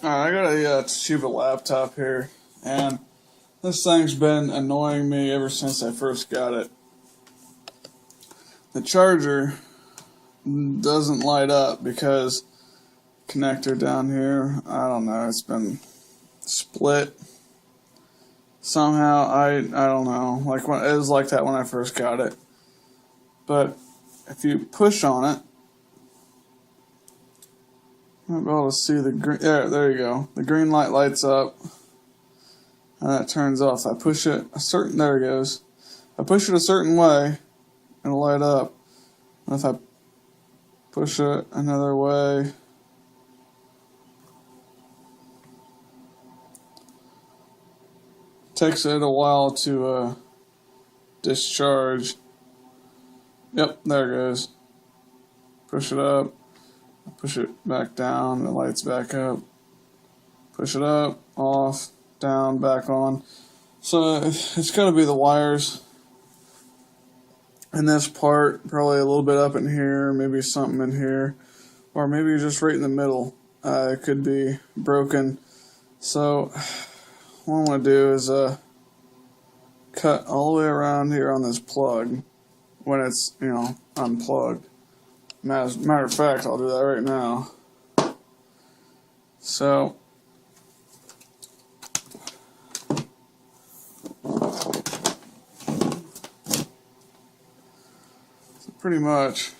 Alright, I got a Toshiba laptop here, and this thing's been annoying me ever since I first got it. The charger doesn't light up because connector down here, I don't know, it's been split somehow. I don't know, like it was like that when I first got it. But if you push on it, I'll be able to see the green. There you go. The green light lights up, and that turns off. I push it a certain. There it goes. I push it a certain way, it'll light up. And if I push it another way, takes it a while to discharge. Yep, there it goes. Push it up. Push it back down, the lights back up. Push it up, off, down, back on. So it's got to be the wires in this part, probably a little bit up in here, maybe something in here, or maybe just right in the middle. It could be broken. So what I'm going to do is cut all the way around here on this plug when it's, unplugged. Matter of fact, I'll do that right now. So, pretty much,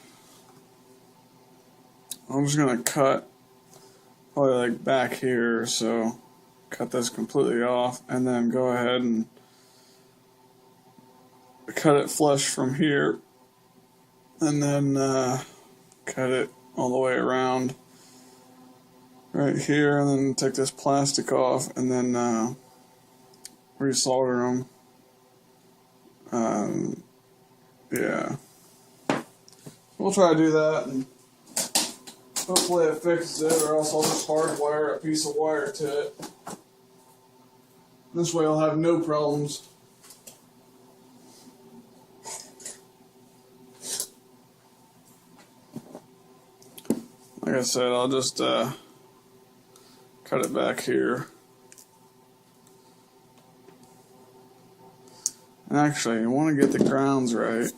I'm just going to cut probably like back here, so cut this completely off, and then go ahead and cut it flush from here, and then cut it all the way around right here, and then take this plastic off, and then resolder them. Yeah, we'll try to do that, and hopefully it fixes it, or else I'll just hardwire a piece of wire to it. This way I'll have no problems. Like I said, I'll just cut it back here. And actually, you want to get the grounds right.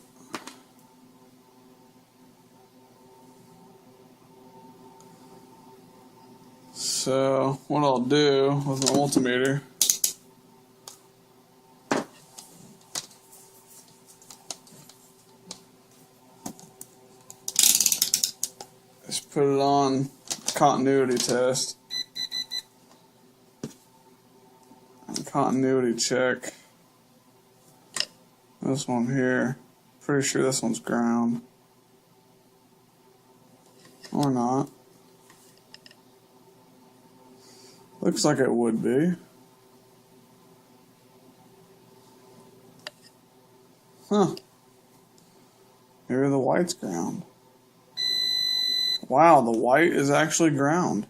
So, what I'll do with my multimeter is put it on continuity test and continuity check. This one here, pretty sure this one's ground, or not. Looks like it would be. Huh. Maybe the white's ground. Wow, the white is actually ground.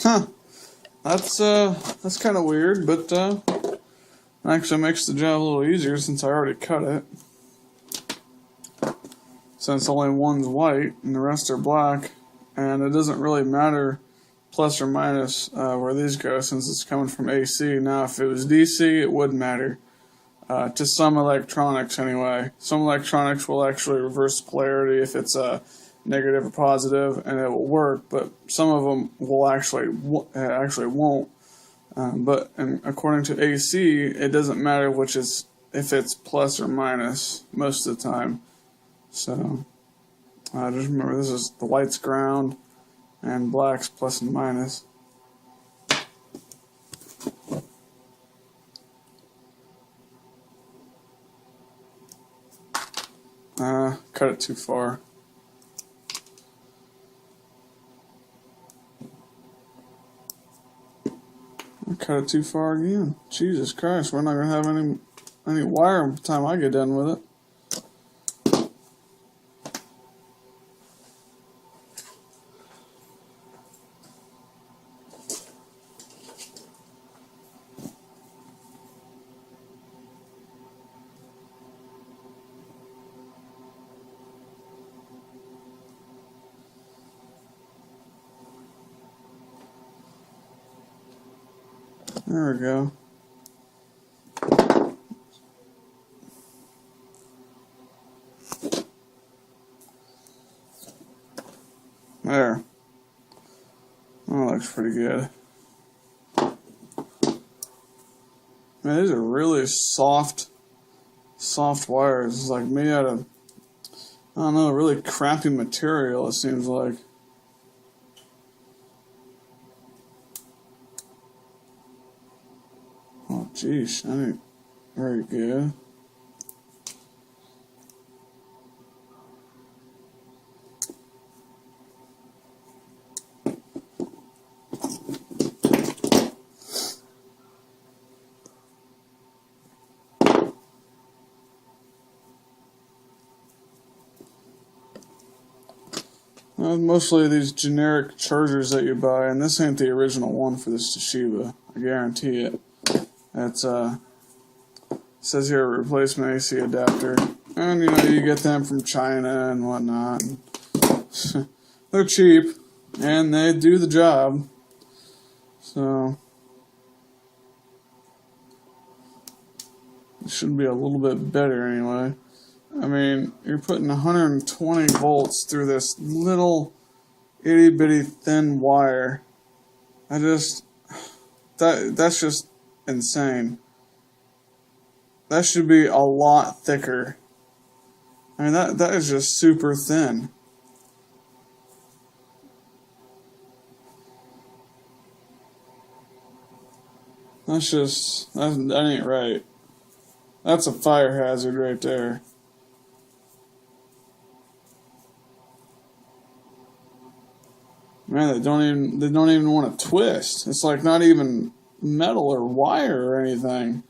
Huh. That's kind of weird, but actually makes the job a little easier since I already cut it. Since only one's white and the rest are black, and it doesn't really matter plus or minus where these go since it's coming from AC. Now, if it was DC, it would matter. To some electronics anyway. Some electronics will actually reverse polarity if it's a negative or positive, and it will work, but some of them will actually won't. But according to AC, it doesn't matter if it's plus or minus most of the time. So just remember, this is the white's ground and black's plus and minus. Cut it too far. I cut it too far again. Jesus Christ, we're not going to have any wire by the time I get done with it. There we go. There. That looks pretty good. Man, these are really soft wires. It's like made out of, I don't know, really crappy material, it seems like. Oh, geez, that ain't very good. Mostly these generic chargers that you buy, and this ain't the original one for this Toshiba. I guarantee it. It's says here a replacement AC adapter, and you know you get them from China and whatnot. They're cheap, and they do the job. So it should be a little bit better anyway. I mean, you're putting 120 volts through this little itty bitty thin wire. That's just insane. That should be a lot thicker. I mean, that is just super thin. That ain't right. That's a fire hazard right there. Man, they don't even want to twist. It's like not even metal or wire or anything.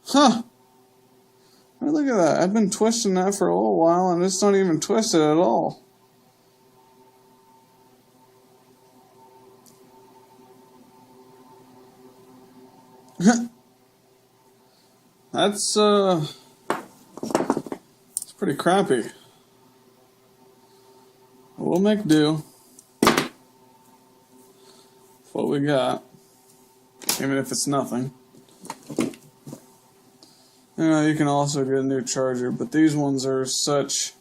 Huh. I mean, look at that. I've been twisting that for a little while and it's not even twisted at all. That's it's pretty crappy. We'll make do. What we got, even if it's nothing. You know, you can also get a new charger, but these ones are such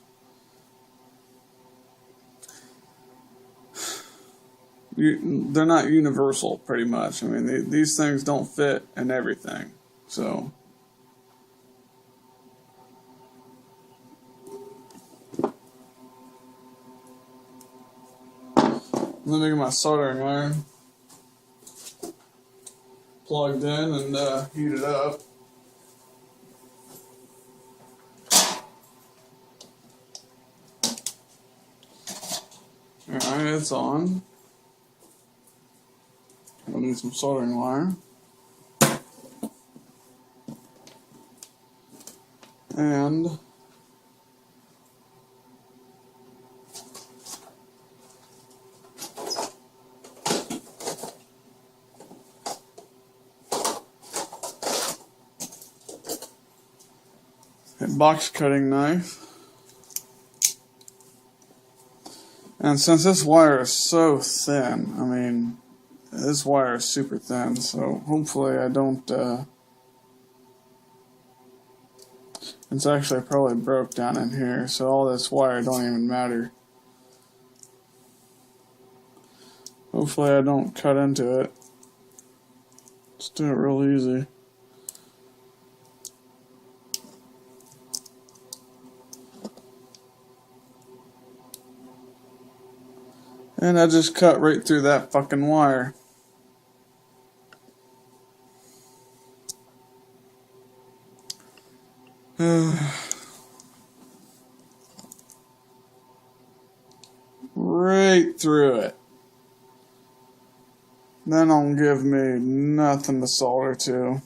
they're not universal, pretty much. I mean, these things don't fit in everything, so. Let me get my soldering iron plugged in and heat it up. Alright, it's on. I'll need some soldering wire. And a box cutting knife. And since this wire is so thin, I mean, this wire is super thin, so hopefully I don't, it's actually probably broke down in here, so all this wire don't even matter. Hopefully I don't cut into it. Let's do it real easy. And I just cut right through that fucking wire. Right through it. That don't give me nothing to solder to.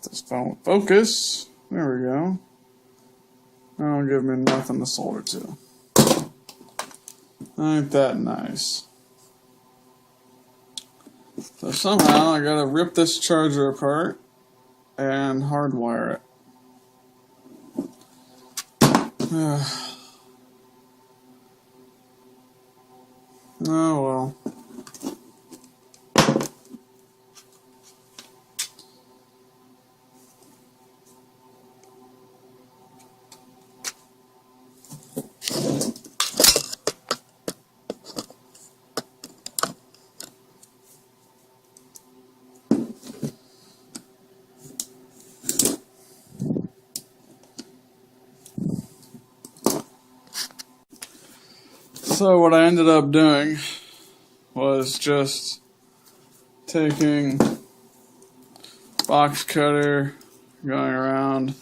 This phone focus. There we go. That don't give me nothing to solder to. Ain't that nice? So somehow I gotta rip this charger apart and hardwire it. Oh well. So what I ended up doing was just taking box cutter, going around,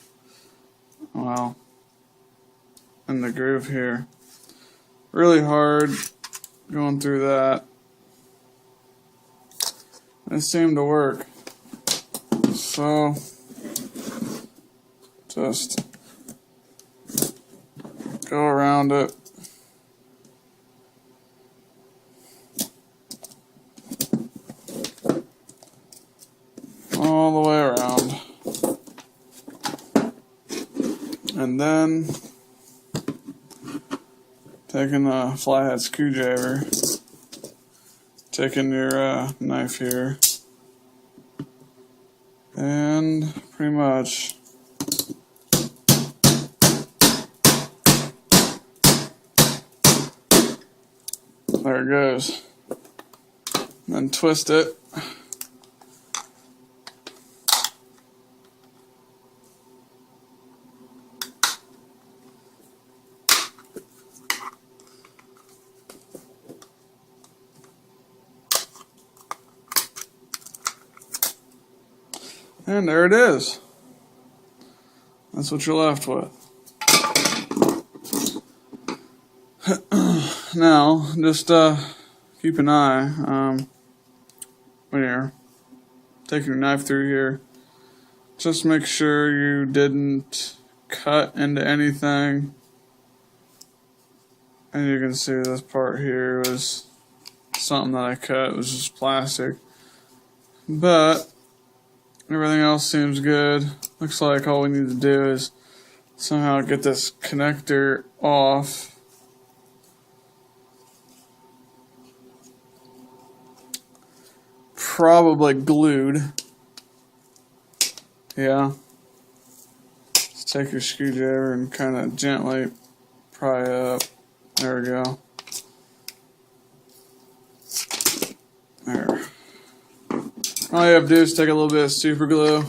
well, in the groove here. Really hard going through that. It seemed to work. So just go around it. All the way around. And then taking a flathead screwdriver, taking your knife here, and pretty much there it goes. And then twist it. And there it is. That's what you're left with. Now, just keep an eye when you're taking your knife through here. Just make sure you didn't cut into anything. And you can see this part here was something that I cut. It was just plastic. But everything else seems good. Looks like all we need to do is somehow get this connector off. Probably glued. Yeah. Just take your screwdriver and kind of gently pry up. There we go. There. All you have to do is take a little bit of super glue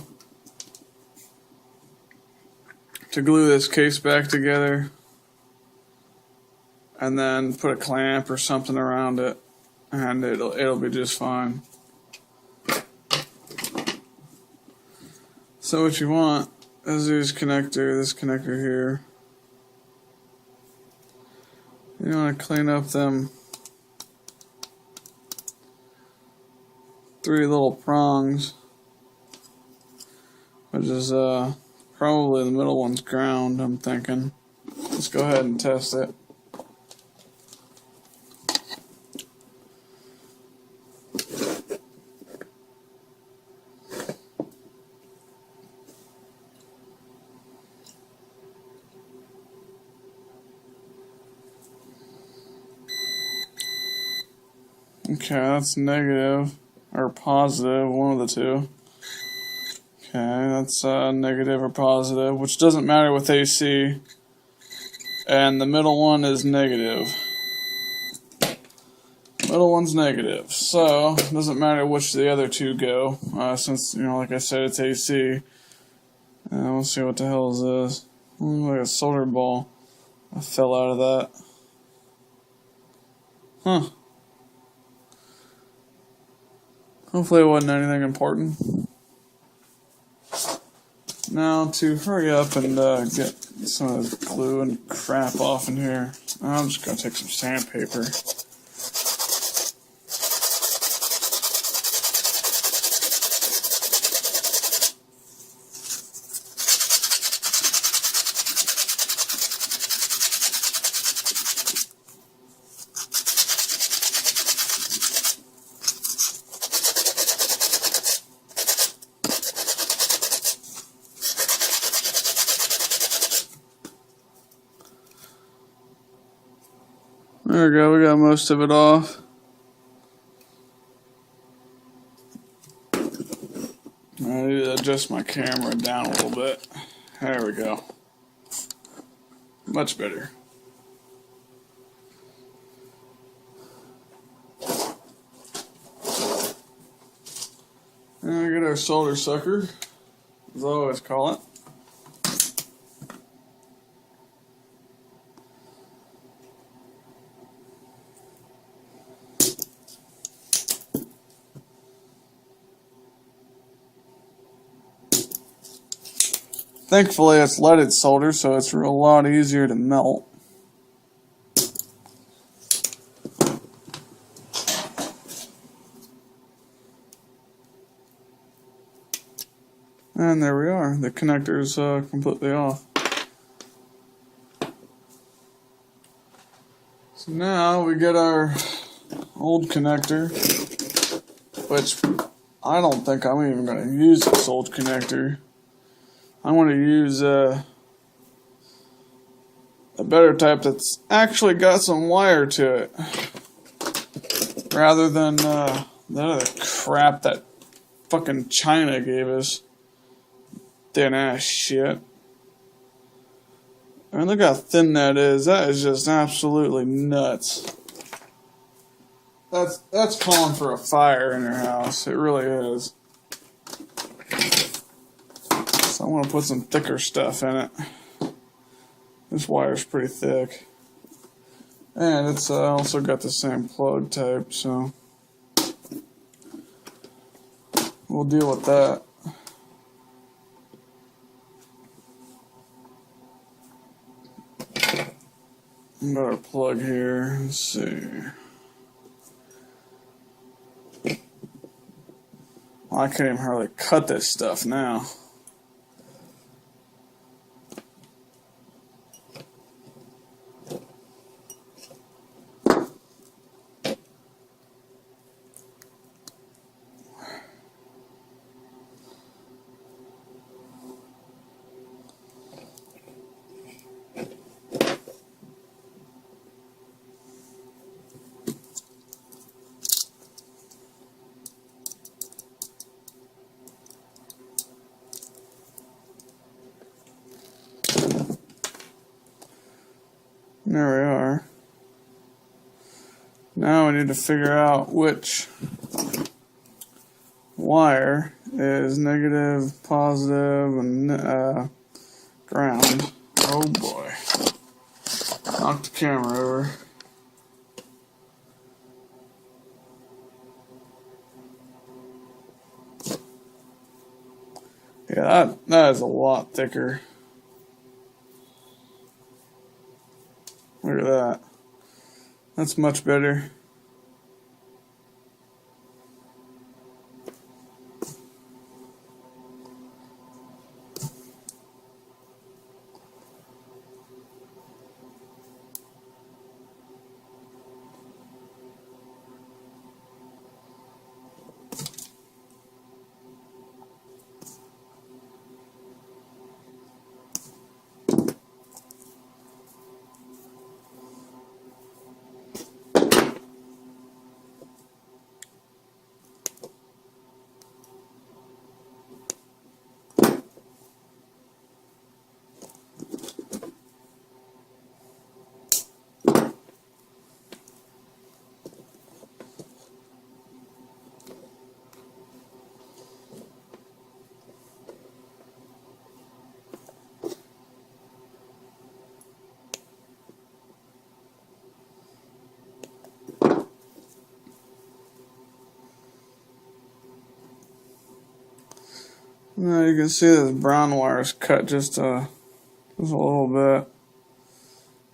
to glue this case back together, and then put a clamp or something around it, and it'll be just fine. So what you want is this connector here. You want to clean up them 3 little prongs, which is probably the middle one's ground, I'm thinking. Let's go ahead and test it. Okay, that's negative. Or positive, one of the two. Okay, that's negative or positive, which doesn't matter with AC. And the middle one is negative. Middle one's negative. So, it doesn't matter which the other two go. Since, like I said, it's AC. We'll see what the hell is this. Looks like a solder ball. I fell out of that. Huh. Hopefully it wasn't anything important. Now to hurry up and get some of the glue and crap off in here, I'm just going to take some sandpaper. There we go, we got most of it off. I need to adjust my camera down a little bit. There we go. Much better. And we get our solder sucker, as I always call it. Thankfully, it's leaded solder, so it's a lot easier to melt. And there we are. The connector's completely off. So now we get our old connector, which I don't think I'm even going to use this old connector. I want to use a better type that's actually got some wire to it, rather than that other crap that fucking China gave us. Thin ass shit. I mean, look how thin that is. That is just absolutely nuts. That's calling for a fire in your house. It really is. So I want to put some thicker stuff in it. This wire's pretty thick. And it's also got the same plug type, so we'll deal with that. Got our plug here. Let's see. Well, I can't even hardly cut this stuff now. There we are. Now we need to figure out which wire is negative, positive, and ground. Oh boy. Knocked the camera over. Yeah, that is a lot thicker. Look at that. That's much better. Now you can see this brown wire is cut just a little bit.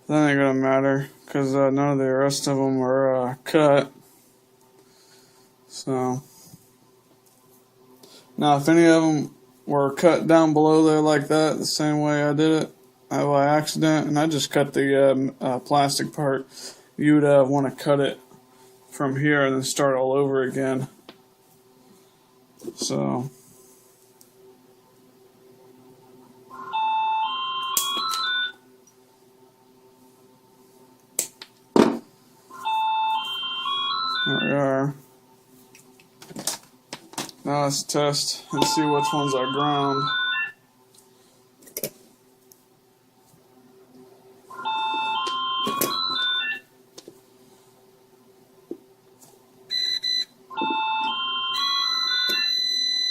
That ain't gonna matter because none of the rest of them are cut. So now, if any of them were cut down below there like that, the same way I did it by accident, and I just cut the plastic part, you would want to cut it from here and then start all over again. So. There we are. Now let's test and see which ones are ground.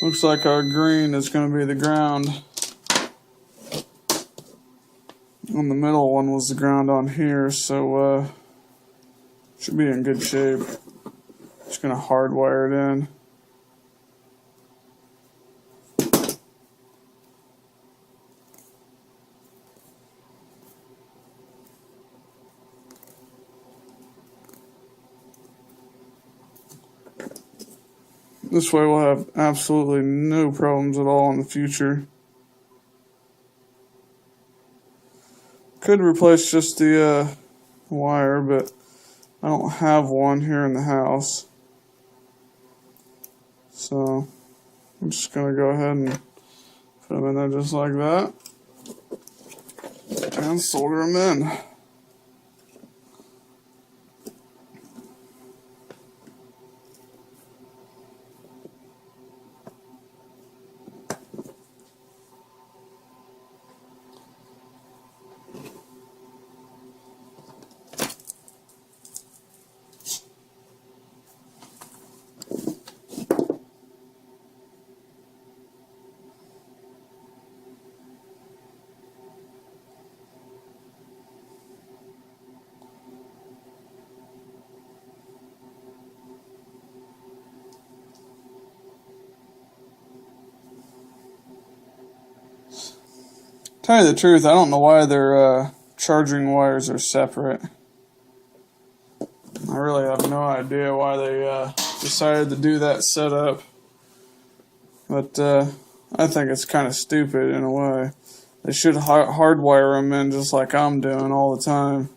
Looks like our green is going to be the ground. And the middle one was the ground on here, so should be in good shape. Just going to hardwire it in. This way we'll have absolutely no problems at all in the future. Could replace just the wire, but I don't have one here in the house. So I'm just going to go ahead and put them in there just like that. And solder them in. Tell you the truth, I don't know why their charging wires are separate. I really have no idea why they decided to do that setup. But I think it's kind of stupid in a way. They should hardwire them in just like I'm doing all the time.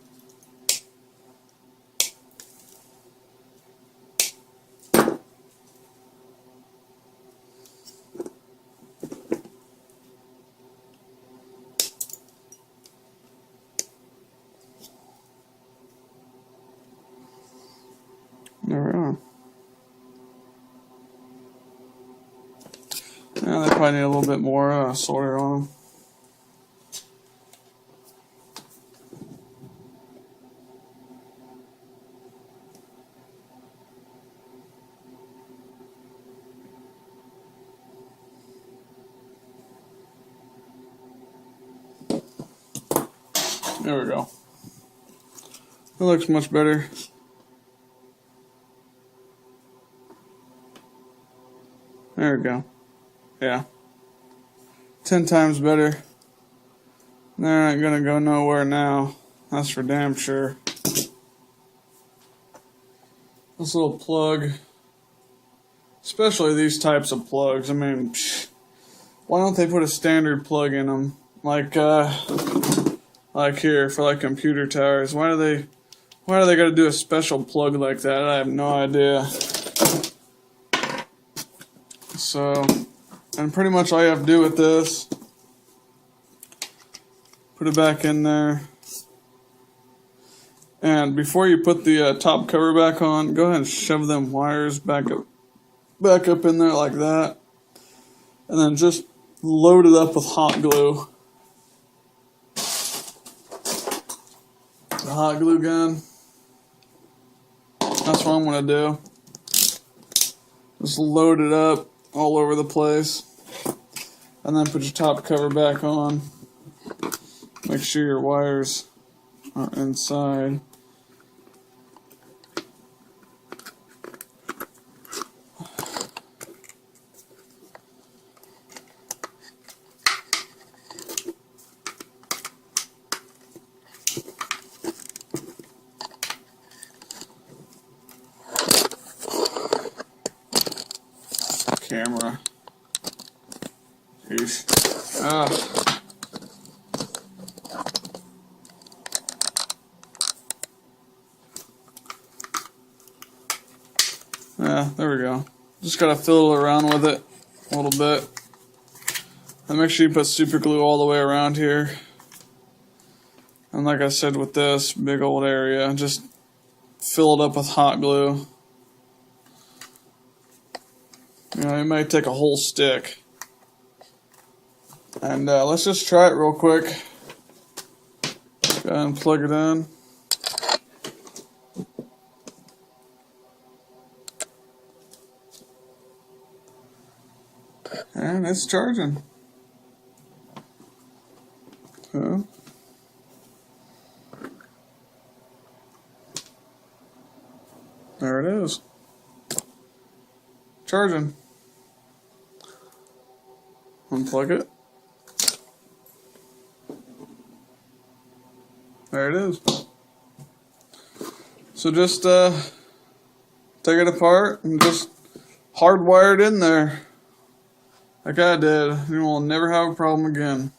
There we are. Yeah, they probably need a little bit more solder on them. There we go. That looks much better. There we go. Yeah. 10 times better. They're not gonna go nowhere now. That's for damn sure. This little plug, especially these types of plugs. I mean, why don't they put a standard plug in them? Like here for like computer towers. Why do they gotta do a special plug like that? I have no idea. So, and pretty much all you have to do with this, put it back in there, and before you put the top cover back on, go ahead and shove them wires back up in there like that, and then just load it up with hot glue. The hot glue gun. That's what I'm gonna do. Just load it up all over the place, and then put your top cover back on. Make sure your wires are inside. Camera. Jeez. Yeah, there we go. Just gotta fiddle around with it a little bit. And make sure you put super glue all the way around here. And like I said with this big old area, just fill it up with hot glue. You know, it may take a whole stick. And let's just try it real quick. Go ahead and plug it in. And it's charging. So, there it is. Charging. Unplug it. There it is. So just take it apart and just hardwired in there. Like I did. You will never have a problem again.